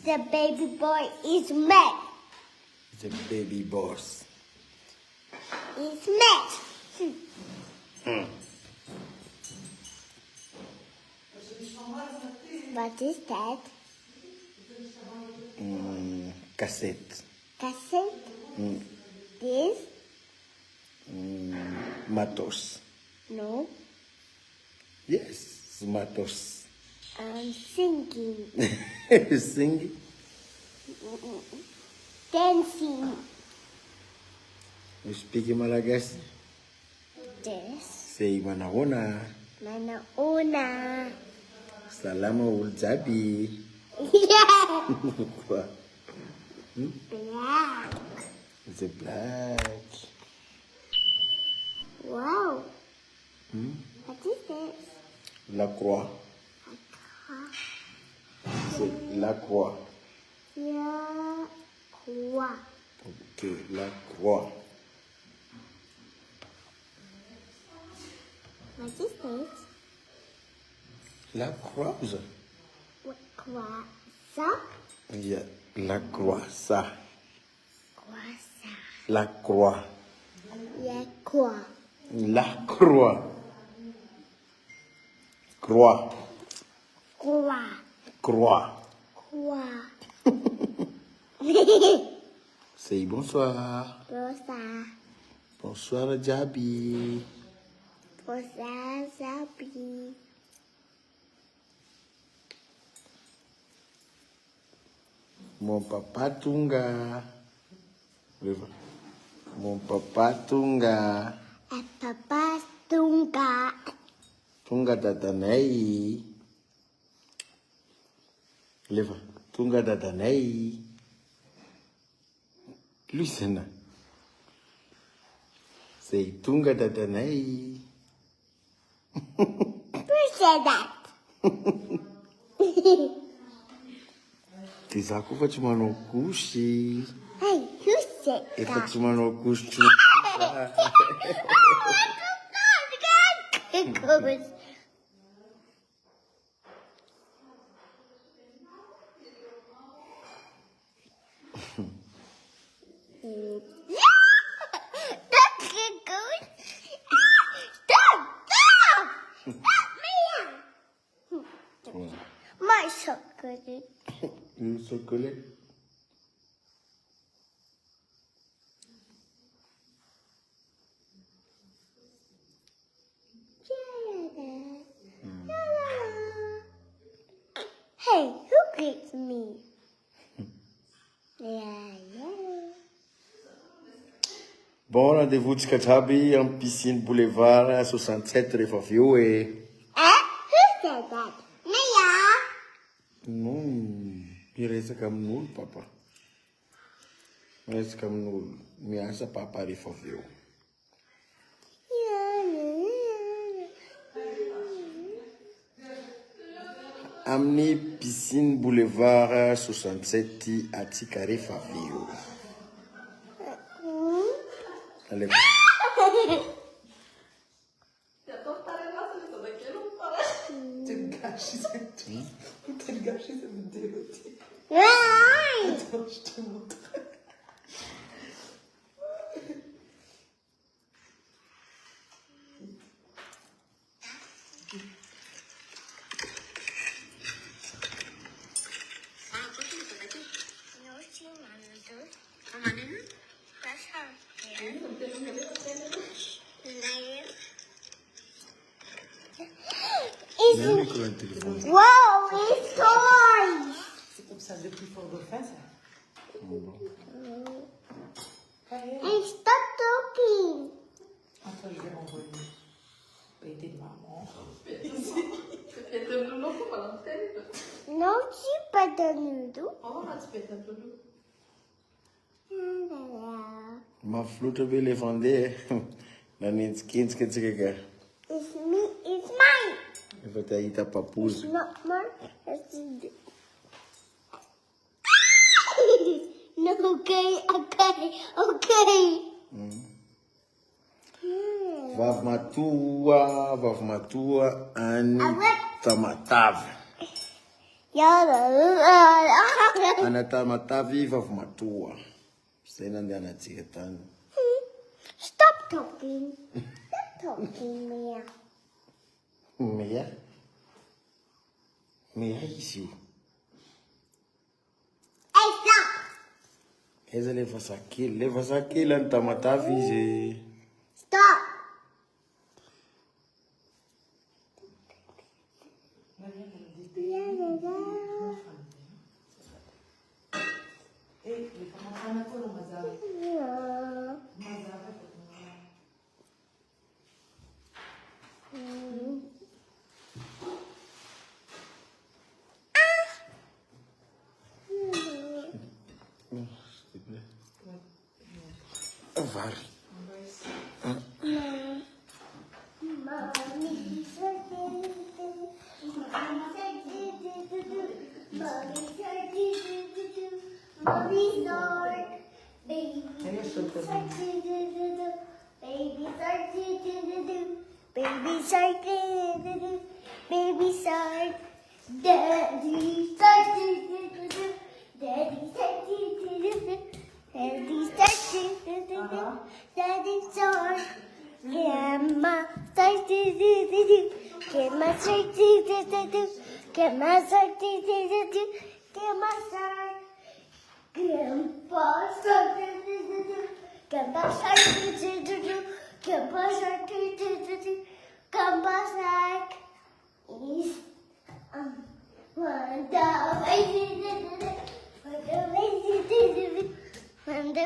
The baby boy is mad. The baby boss. It's mad. What is that? Cassette. Cassette? This? Matos. No. Yes, matos. I'm singing. Singing? Dancing. You speak in Malagasy? Yes. Say manahona. Manaona. Salama uljabi. Yeah. What? Black. It's a black. Wow. What is this? La croix. C'est la croix. Yeah. Croix. Ok, la croix. What is this? La croix. What croix? Ça? Yeah, la croix, ça. Croix, ça. La croix. Yeah, croix. La croix. Croix. Croix. Croix. Croix. C'est bonsoir. Bonsoir. Bonsoir, Djabi. Bonsoir, Zabi. Mon papa Tunga. Mon papa Tunga. Et papa Tunga. Tunga dadanay. Leva. Tunga dadanay. Listen. Say Tunga dadanay. Who said that? Ty za koa fa tsy manao kosy. Hey, who said Efa that? tsy manao kosy tsy My chocolate. You chocolate? Hey, who greets me? Yeah. Bon, rendez-vous tsika jiaby amin'ny piscine boulevard 67 rehefa avy eo e. Who said that? Mia. No, miresaka amin'olo papa. Miresaka amin'olo. Miasa papa rehefa avy eo. Amin'ny piscine boulevard 67 à TSIKA rehefa avy eo. Allez. Wow, it's toys! C'est comme ça depuis fort de fin, ça. And stop talking. Attends, je vais envoyer. Pété de maman. No, she put the noodle. Mafloatra be le vande. Nanentsikentsika tsika ka. It's me, it's mine. Efa tahita papozy. Not mine. No, okay. Okay. Vavy matoa any Tamatavy. Any Tamatavy vavy matoa. Zay nandehanantsika tany. Stop talking. Stop talking, Mia. Mea izy io. Hey, stop. Eza le vasakely any Tamatavy izy. Stop. Vary. Baby shark, baby shark, daddy shark, daddy shark, daddy shark, daddy shark, grandma shark, grandma shark, grandma shark, grandma shark, grandpa shark, grandpa shark, grandpa shark, grandpa shark is one the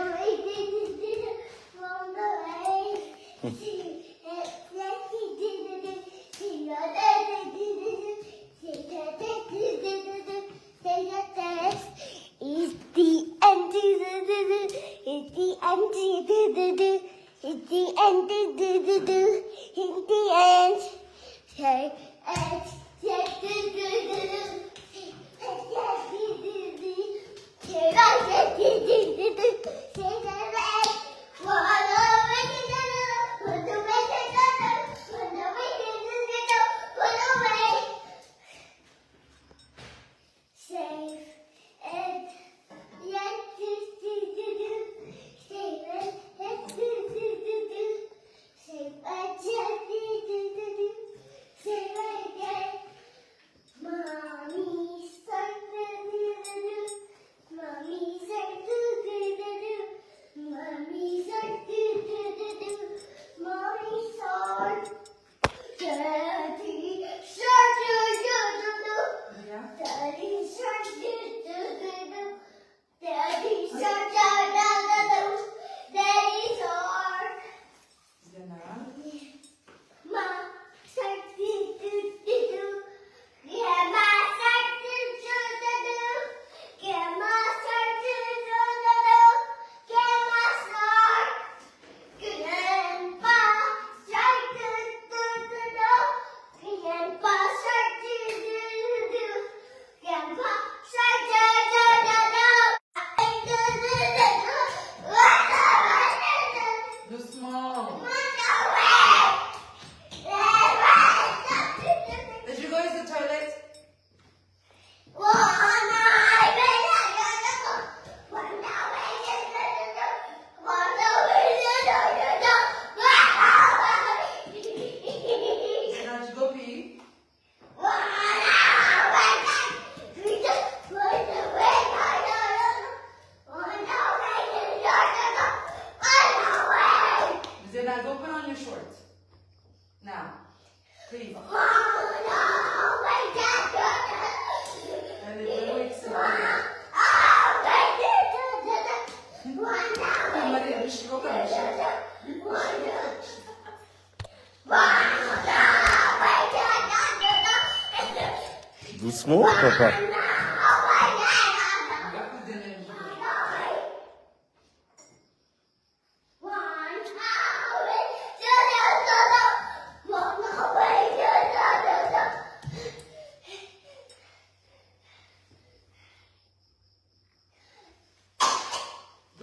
Doucement, papa.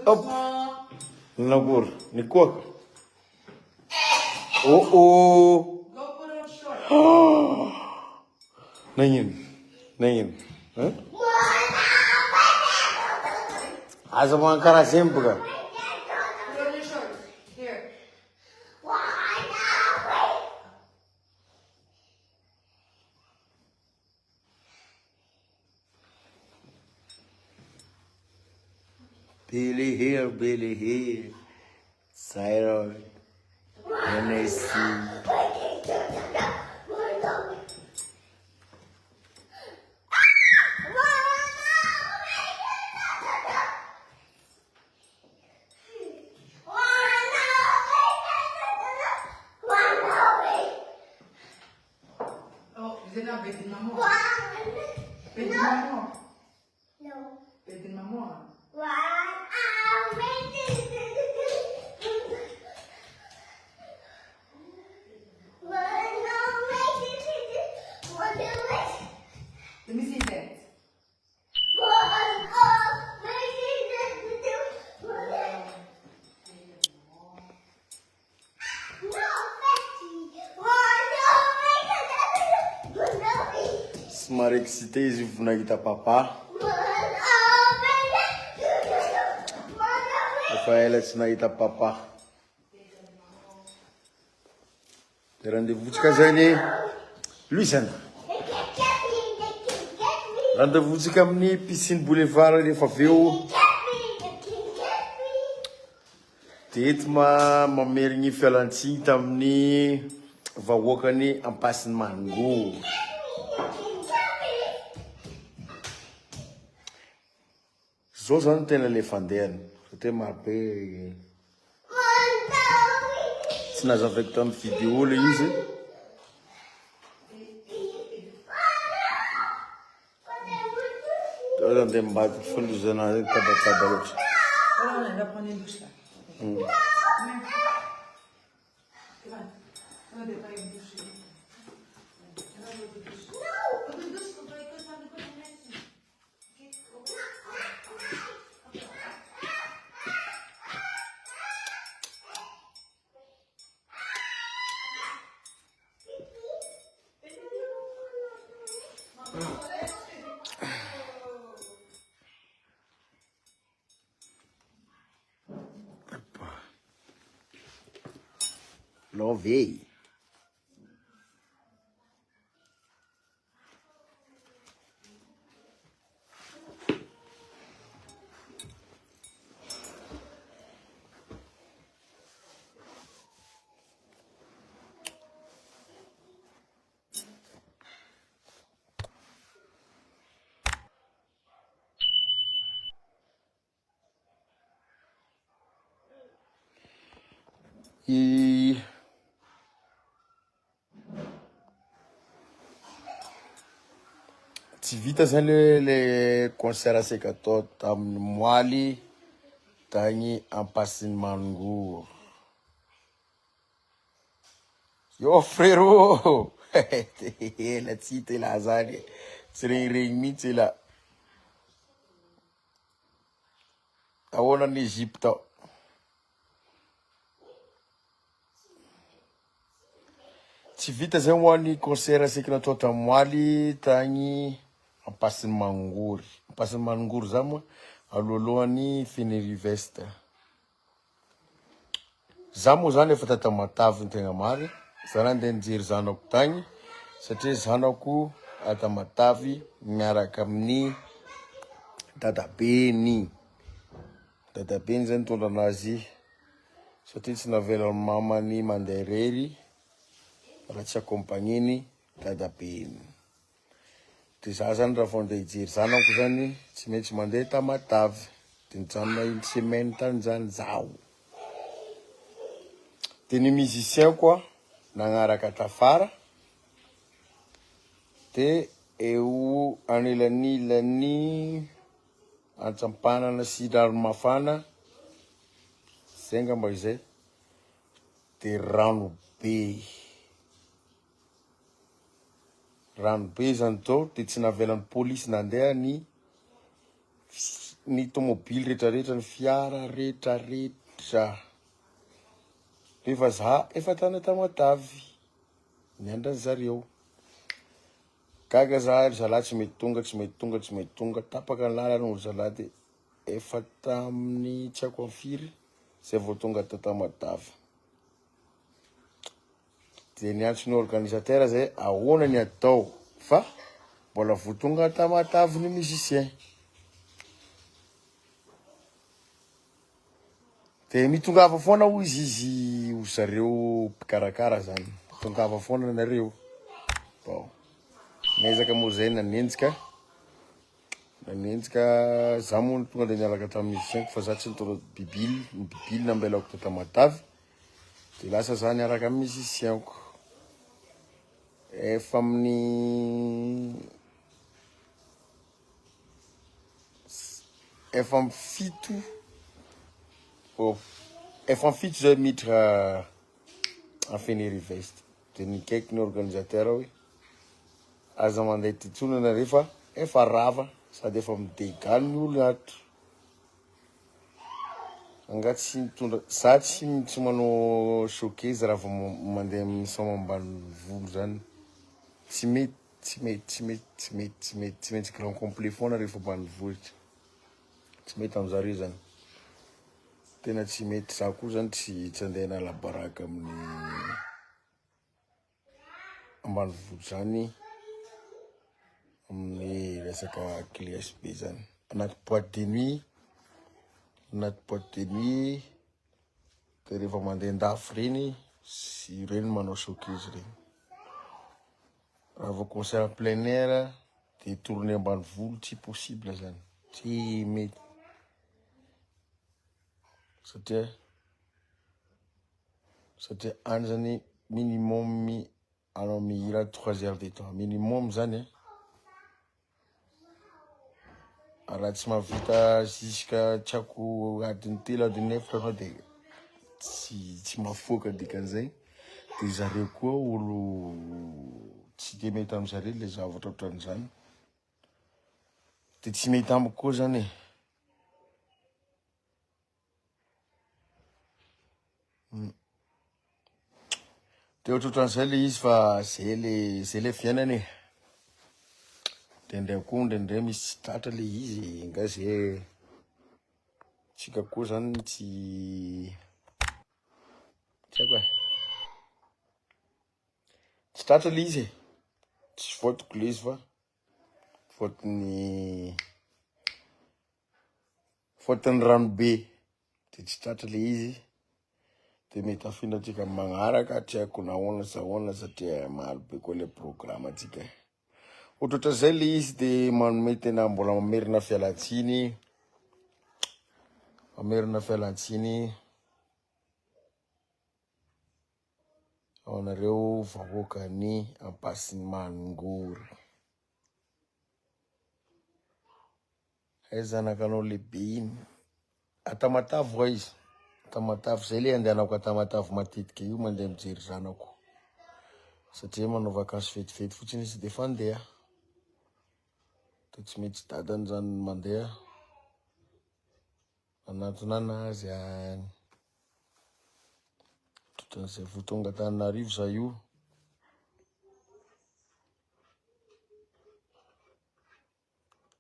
Hop. Nagur, ni koa. Oh. Go put on short. Nangin. Huh? Asa mga karasim buka. Put on your shorts. Here. Billy here. Thyroid. NSC. Oh, is it not bedin mamo? Bedin mamo. No. Bedin mamo. Let me see that. Smart excité, je vous n'avez pas papa. Rafaela, tu n'avais pas papa. Rendez-vous de Kazani. Lui, ça. Rendez-vous de Kamni, piscine boulevard, les faveaux. Tetma, ma mère n'y fait l'anti, tamni, va wakani en passant mango. Zozan ten elefanten, c'était marqué. Si nous avons fait une vidéo, le ici. Dans des bateaux, il faut nous en aller tabac. On va prendre une douche là. Come on. On va prendre une douche. Lovei. E tsy vita zany le concert asika atao tamin'ny moaly tagny ampasin'ny Manongour. Yo frérot, la tsy hita ila zany, tsy regny mihitsy ila. Ahoana ny Egypte ao. Tsy vita zay ho any concert asika natao tamin'ny moaly tagny ampasin'ny Manongory. Ampasin'ny Manongory zany moa alohalohany Fanirisoa. Za moa zany efa tata Matavy ny tegna marina. Zany andeha nijery zanako tagny satria zanako ata Matavy miaraka amin'ny dadabeny. Dadabeny zany tondra anazy satria tsy navela ny mamany mandeha irery raha tsy accompagneny dadabeny. De za zany raha vao andeha hijery zanako zany tsy maintsy mandeha ta Matavy. De nijanona une semaine tany zany zaho. De ny musicien koa nagnaraka tafara. De eo anilany antsampanana sy raromafana zay ngamba izay. De ranobe zany tao. De tsy navelan'ny polisy nandeha ny tomobily rehetrarehetra, ny fiara rehetrarehetra Sa rehefa za efa tany Tamatavy niandra zareo gaga zalahy tsy mety tonga tapaka ny lalana olo zalahy de efa tamin'ny tsy haiko firy zay vao tonga Tamatavy de niantso ny organisateur zay ahoana ny atao fa mbola vo tonga Tamatavy ny musicien de mitongava foana ho izy ho zareo mpikarakara zany mitongava foana nareo bon nezaka moa zay nanenjika za moa tonga de nialaka tamin'ny musicien fa za tsy nitondra bibily nambelako Tamatavy de lasa za niaraka amin'ny musicien ko efa amin'ny fito zay miditra en Fanirisoa de nikaiky ny organisateur hoe aza mandeha titsona na refa efa rava sady efa midegany ny olo ato anga tsy mitondra za tsy manao showcase raha vao mandeha misoma ambany volo zany tsy mety grand complet foana rehefa ambany vohitra tsy mety amizareo zany tena tsy mety za koa zany tsy andeha nala baraka amin'ny ambany volo zany amin'ny resaka clients be zany anaty boîte de nuit de rehefa mandeha ndafy reny sy reny manao showcase reny raha vao concert plein air de tournée ambany volo tsy possible zany tsy mety satria any zany minimum anao mihira 3 heures de temps minimum zany raha tsy mahavita jusqu'à tsy haiko adiny 3 adiny 4 anao de tsy mafoaka dikan'izay de zareo koa olo tsy de mety amizareo le zavatra ohatran'izany de tsy mety amiko koa zany de ohatran'izay le izy fa zay le fiainany de ndray misy tratra le izy nga zay tsika koa zany tsy haiko tsy tratra le izy tsy fotoko le izy fa fotony ranobe de tsy tratra le izy de mety afindratsika magnaraka tsy haiko nahoana satria marobe koa le programme atsika ohatrohatran'izay le izy de manome tena mbola mamerina fialatsiny ao nareo vahoaka ny ampasin'ny manongory zanakanao lehibe iny Tamatavy hoa izy Tamatavy zay le andehanako Tamatavy matetika io mandeha mijery zanako satria manao vakansy fetifety fotsiny izy de fandeha de tsy mety tsy dadany zany mandeha anatona anazy any ohatran'izay vao tonga Antananarivo za io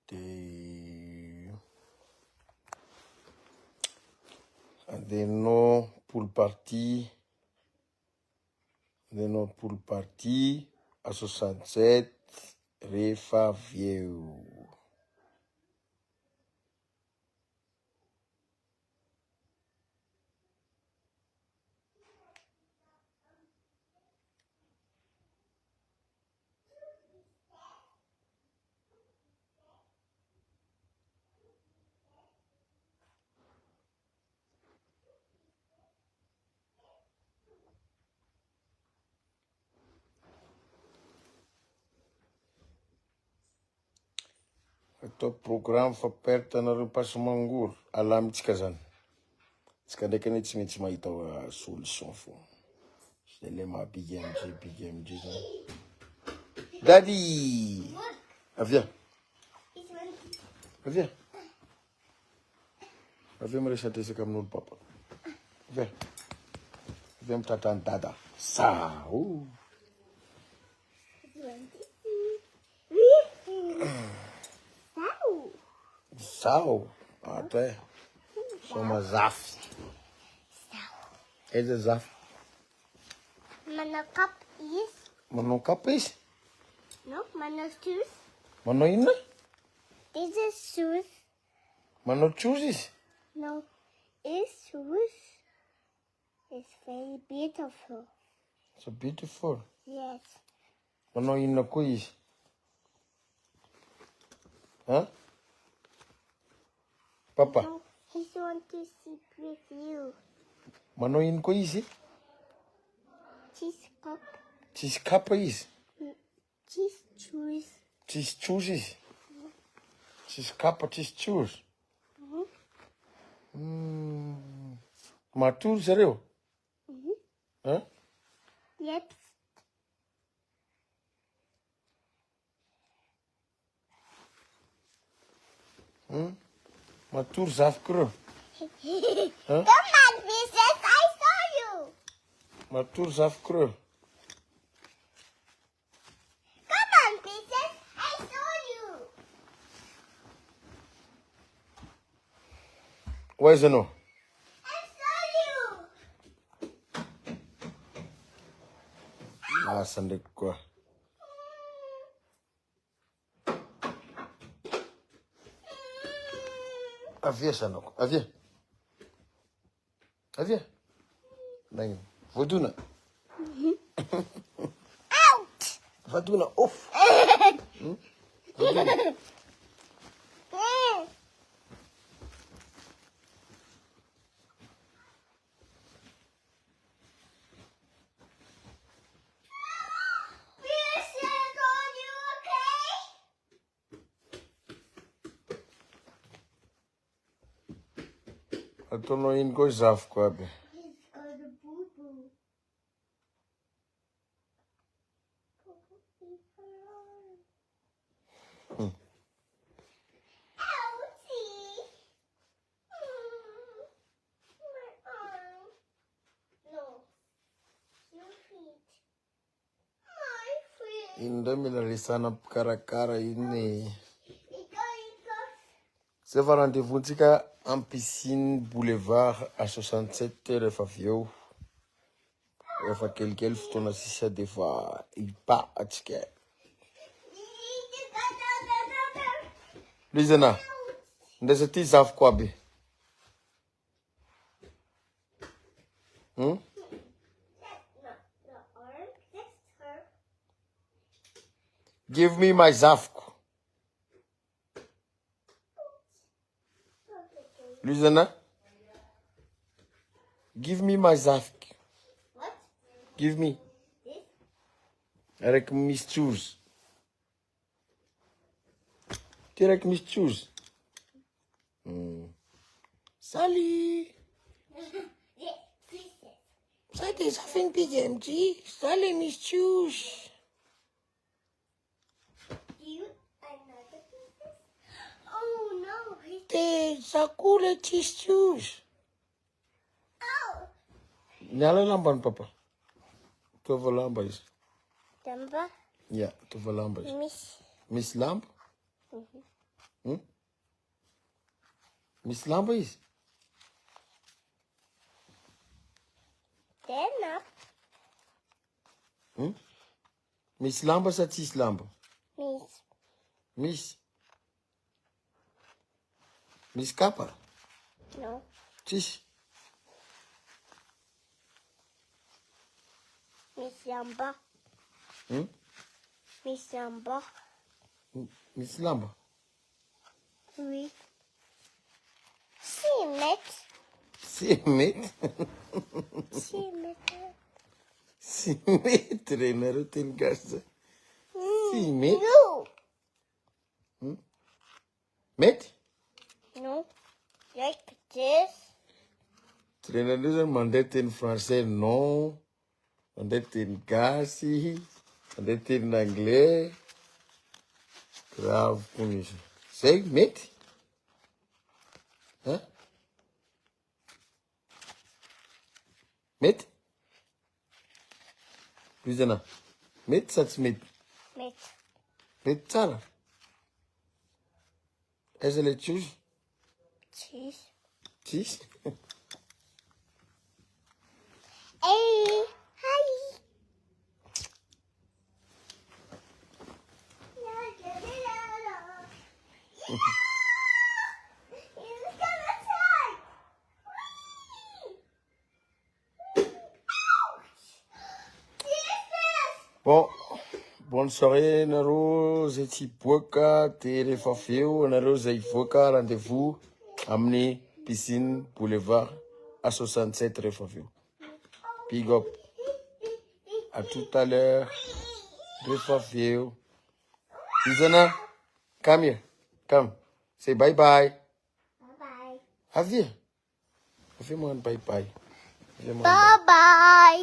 de andehanao pool party à 67 rehefa avy eo atao programme fa perte nareo passe-mangory alamitsika zany tsika ndraiky ane tsy maintsy mahita solution fo zay le maha big MG zany daddy avia miresadresaka amin'olo papa Vem tatany dada. Sao. Sao. Até. Soma zafy. Eza zafy. Manao kapa izy. Manao kapa izy? No, manao shoes. Manao inona? This is shoes. Manao trozy izy? No, his shoes is very beautiful. So beautiful. Yes. Manao inona koa izy? Huh? Papa, No, he want to sit with you. manao ino koa izy? Cheese cup. Tsisy kapa izy? Cheese shoes. Tsisy trozy izy? Tsisy kapa, tsisy trozy? Matory zareo? Huh? Yep. Matory zafiko reo? Come on, princess, I saw you. Matory zafiko reo? Come on, princess, I saw you. Waiza anao? I saw you. Asa ndraiky koa. Avia sanako, avia. Avia. Nagnino? Voadona. Out. Voadona, off. Voadona. Princess, are you okay? Ataonao ino koa zafiko aby? He's got a boo-boo. Ouchie. My arm. No. Your feet. My feet. Ino ndray milalisana mpikarakara iny e. Ika. Zay fa rendez-vous-ntsika en piscine boulevard à 67 rehefa avy eo. Rehefa kelikely fotoana sisa de fa ipa atsika. Lizana, ndesa ty zafiko aby. That's not the arm. That's her. Give me my zafiko. Lizana, give me my zafiko. What? Give me. This? Araiky misy trozy. Ty raiky misy trozy. Salut. This. Princess. Sa de zafiny PMG. Salut misy trozy. You another princess? Oh no. De zakole tsisy trozy. Oh. Niala lambany papa. Tova lamba izy. Dumba. Ya, tova lamba izy. Miss. Misy lamba? Misy lamba izy? Then up. Misy lamba sa tsisy lamba? Miss. Misy. Misy kapa? No. Tsisy. Miss Yamba. Miss Yamba. Misy lamba? Oui. See, mate. Si mety. See, mate. Si mety re nareo teny gasy zay. Si mety. No. Mety? No. Like this. Trenareo zany mandeha teny français non. Mandeha teny gasy. Mandeha teny anglais. Grave koa misy. Zay mety? Hein? Mety? Bizana. Mety sa tsy mety? Mety. Mety tsara. Aiza ilay tsisy? Tsisy. Tsisy? Hey, hi. Bon, bonne soirée, nareo zay tsy boaka de rehefa avy eo nareo zay voaka rendez-vous amin'ny piscine boulevard à 67 rehefa avy eo. Big up. À tout à l'heure. Rehefa avy eo. Bizana, come here. Come. Say bye bye. Bye-bye. Avia. Avia magnano bye bye. Bye-bye.